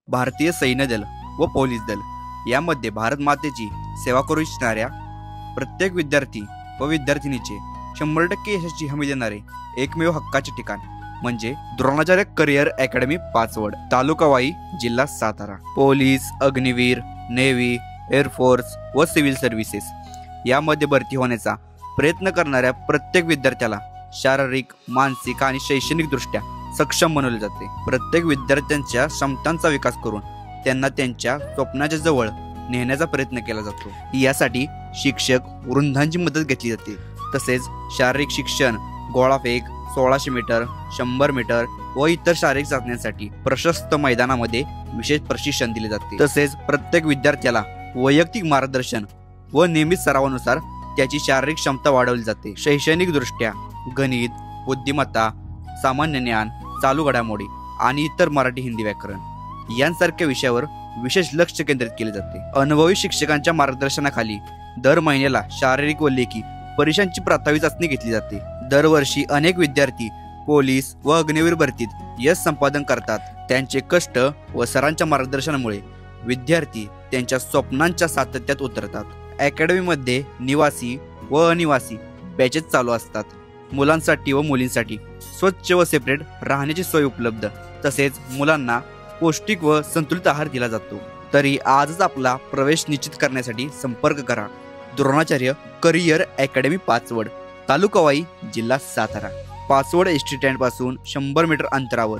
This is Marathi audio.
भारतीय सैन्य दल व पोलीस दल यामध्ये भारत मातेची सेवा करू इच्छिणाऱ्या प्रत्येक विद्यार्थी व विद्यार्थिनीचे 100% यशाची हमी देणारे एकमेव हक्काचे ठिकाण म्हणजे द्रोणाचार्य करिअर अकॅडमी पाचवड, तालुका वाई, जिल्हा Satara. Police, Agniveer, navy, air force व सिव्हिल सर्व्हिसेस यामध्ये भरती होण्याचा प्रयत्न करणाऱ्या प्रत्येक विद्यार्थ्याला शारीरिक, मानसिक आणि शैक्षणिक दृष्ट्या सक्षम बनवले जाते। प्रत्येक विद्यार्थ्यांच्या क्षमतांचा विकास करून त्यांना त्यांच्या स्वप्नाच्या जवळ नेण्याचा प्रयत्न केला जातो। यासाठी शिक्षक वृंदांची मदत घेतली जाते। तसेच शारीरिक शिक्षण, गोळाफेक, 1600 मीटर, 100 मीटर व इतर शारीरिक चाचण्यांसाठी प्रशस्त मैदानामध्ये विशेष प्रशिक्षण दिले जाते। तसेच प्रत्येक विद्यार्थ्याला वैयक्तिक मार्गदर्शन व नियमित सरावानुसार त्याची शारीरिक क्षमता वाढवली जाते। शैक्षणिक दृष्ट्या गणित, बुद्धिमत्ता, सामान्य ज्ञान, चालू घडामोडी आणि इतर मराठी, हिंदी व्याकरण यांसारख्या विषयावर विशेष लक्ष केंद्रित केले जाते। अनुभवी शिक्षकांच्या मार्गदर्शनाखाली दर महिन्याला शारीरिक व लेखी परीक्षांची प्राथमिक चाचणी घेतली जाते। दरवर्षी अनेक विद्यार्थी पोलीस व अग्निवीर भरतीत यश संपादन करतात। त्यांचे कष्ट व सरांच्या मार्गदर्शनामुळे विद्यार्थी त्यांच्या स्वप्नांच्या सातत्यात उतरतात। अकॅडमीमध्ये निवासी व अनिवासी बॅचेस चालू असतात। मुलांसाठी व मुलींसाठी स्वच्छ व सेपरेट राहण्याची सोय उपलब्ध, तसेच मुलांना पौष्टिक व संतुलित आहार दिला जातो। तरी आजच आपला प्रवेश निश्चित करण्यासाठी संपर्क करा। द्रोणाचार्य करिअर अकॅडमी पाचवड, तालुका वाई, जिल्हा सातारा। पाचवड एसटी स्टँड पासून 100 मीटर अंतरावर।